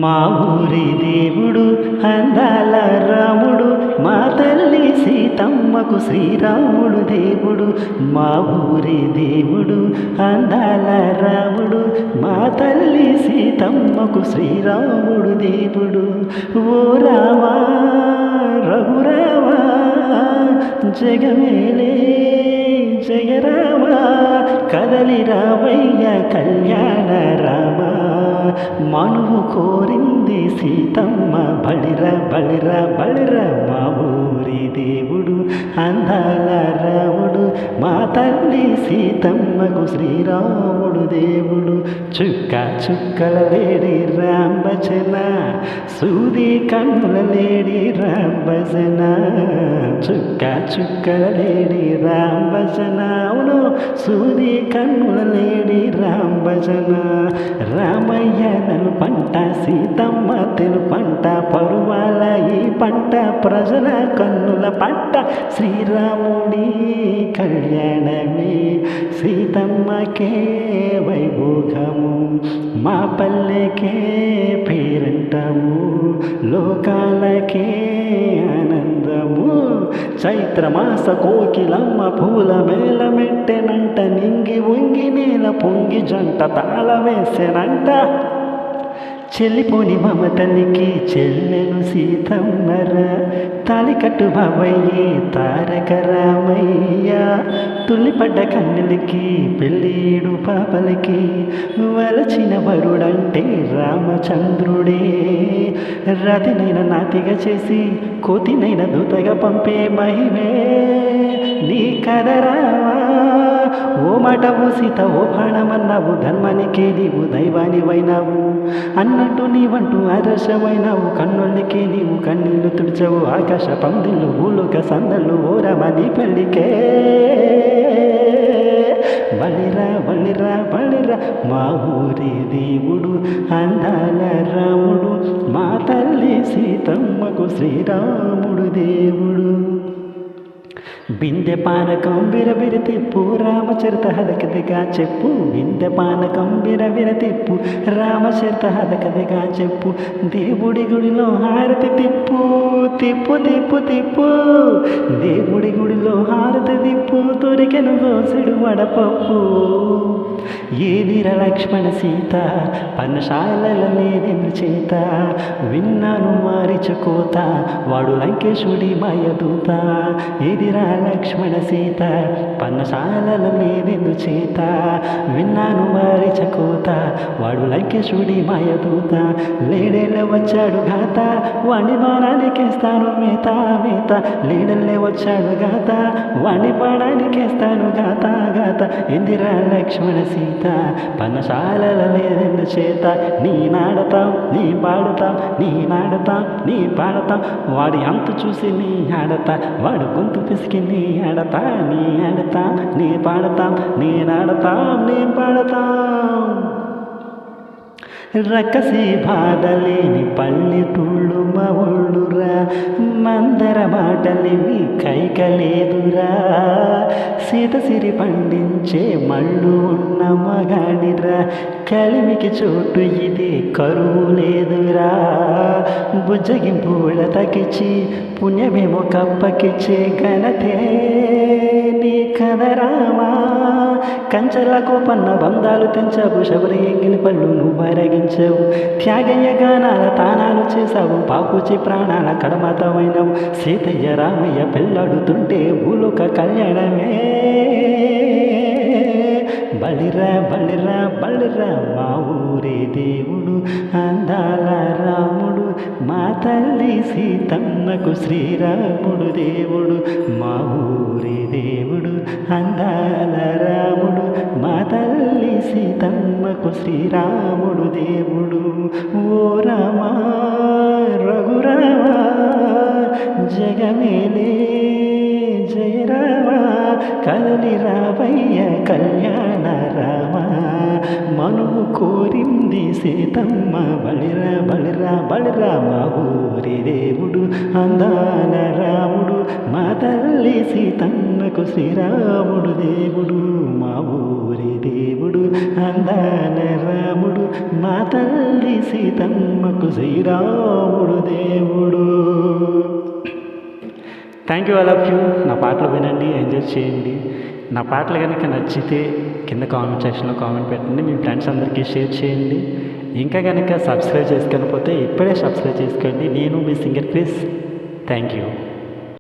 మా ఊరి దేవుడు అందాల రాముడు, మా తల్లి సీతమ్మకు శ్రీరాముడు దేవుడు. మా ఊరి దేవుడు అందాల రాముడు, మా తల్లి సీతమ్మకు శ్రీరాముడు దేవుడు. ఓ రామా రఘురామా జగమేలే జయ రామ, కదలి రావయ్య కళ్యాణ రామ. మనువు కోరింది సీతమ్మ బళిరా బళిరా బళిరా. మా ఊరి దేవుడు అందాల రాముడు, మా తల్లి సీతమ్మకు శ్రీరాముడు దేవుడు. చుక్క చుక్కల లేడి రాంభజన, సూది కన్నుల లేడి రాంభజన. చుక్క చుక్కల లేడి రాంభజన, అవును సూది కన్నుల లేడి రాంభజన. రామయ్య నలు పంట, సీతమ్మ తెలు పంట, పరువాల ఈ పంట ప్రజల కన్నుల పంట. శ్రీరాముడి కళ్యాణమే సీతమ్మకే వైభోగము, మా పల్లెకే పేరంటము, లోకాలకే ఆనందము. చైత్రమాస కోకిలమ్మ పూల మేళ మెట్టెనంట, నింగి వంగి నేల పొంగి జంట తాళ వేసెనంట. చెల్లిపోని మమతనికి చెల్లెలు సీతమ్మర, తాలికట్టు బాబయ్యి తారక రామయ్య. తుల్లిపడ్డ కన్నులకి పెళ్ళీడు పాపలకి, వలచిన వరుడంటే రామచంద్రుడే. రతినైన నాతిగా చేసి కోతినైన దూతగా పంపే మహిమే నీ కదరావా. ఓ మాటవు సీత ఓ బాణమన్నావు, ధర్మానికి నీవు దైవానివైనావు అన్నట్టు నీవంటూ ఆదర్శమైనావు. కన్నులకి నీవు కన్నీళ్లు తుడిచావు, ఆకాశ పందిళ్ళు భూలోక సందళ్ళు. ఓ రామ నీ పెళ్ళికే బలిరా బలిరా బలిరా. మా ఊరి దేవుడు అందాల రాముడు, మా తల్లి సీతమ్మకు శ్రీరాముడు దేవుడు. బిందె పానకం బిరబిర తిప్పు, రామచరిత హదకదిగా చెప్పు. బిందె పానకం బిరబిర తిప్పు, రామచరిత హదకదిగా చెప్పు. దేవుడి గుడిలో హారతి తిప్పు, తిప్పు తిప్పు తిప్పు. దేవుడి గుడిలో హారతి తిప్పు, దొరికెను దోసెడు వడపప్పు. ఏదిర లక్ష్మణ సీత పన్నశాలల లేదెందు చేత, విన్నాను మారిచుకోత వాడు లంకేశుడి మాయదూత. ఏదిరా లక్ష్మణ సీత పన్నశాలల లేదెందు చేత, విన్నాను మారిచుకోత వాడు లంకేశుడి మాయదూత. లేడేళ్ళ వచ్చాడు గాత, వాణి బాణానికేస్తాను మేత మేత. లేడల్లే వచ్చాడు గాత, వాణి బాణానికేస్తాను గాత గాత. ఇందిరా లక్ష్మణ సీత పన్నశాలల లేదెందు చేత, నీ నాడతాం నీ పాడతాం, నీ నాడతాం నీ పాడతాం. వాడి అంతు చూసి నీ ఆడతా, వాడు గొంతు పిసికి నీ ఆడతా. నీ ఆడతాం నీ పాడతాం, నీ నాడతాం నీ పాడతాం. రకసి బాధలేని పల్లెటూళ్ళు మా ఒళ్ళురా, మందర మాటలివి కైకలేదురా. సీత సిరి పండించే మళ్ళు ఉన్న మగాడిరా, కలిమికి చోటు ఇదే కరువు లేదురా. బుజ్జగింపు తకిచి పుణ్యమేమో కప్పకిచ్చే ఘనతే నీ కదరామా. కంచెల కోపన్న బంధాలు తెంచావు, శబరి ఎంగిలి పళ్ళు నువ్వు అరగించావు. త్యాగయ్య గానాల తానాలు చేశావు, బాపూచి ప్రాణాల కడమతమైనవు. సీతయ్య రామయ్య పెళ్ళాడుతుంటే భూలోక కళ్యాణమే బలిరా బలిరా బలిరా. మా ఊరి దేవుడు అందాల రాముడు, మా తల్లి సీతమ్మకు శ్రీరాముడు దేవుడు. మా ఊరి దేవుడు అందాల రాముడు, మా తల్లి సీతమ్మకు శ్రీరాముడు దేవుడు. ఓ రామా రఘురామ జగమేలే జయ రామ, కదలి రావయ్య కళ్యాణ రామ. మనువు కోరింది ఉంది సీతమ్మ బలిరా బలిరా బలిరా మా ఊరి దేవుడు అందాల రాముడు మా తల్లి సీతమ్మకు శ్రీరాముడు దేవుడు మా ఊరి దేవుడు అందాల రాముడు మా తల్లి సీతమ్మకు శ్రీరాముడు దేవుడు. Thank you all of you. నా పాటలు వినండి, ఎంజాయ్ చేయండి. నా పాటలు కనుక నచ్చితే కింద కామెంట్ సెక్షన్లో కామెంట్ పెట్టండి, మీ ఫ్రెండ్స్ అందరికీ షేర్ చేయండి. ఇంకా కనుక సబ్స్క్రైబ్ చేసుకోకపోతే ఇప్పుడే సబ్స్క్రైబ్ చేసుకోండి. నేను మీ సింగర్ క్రిస్. Thank you.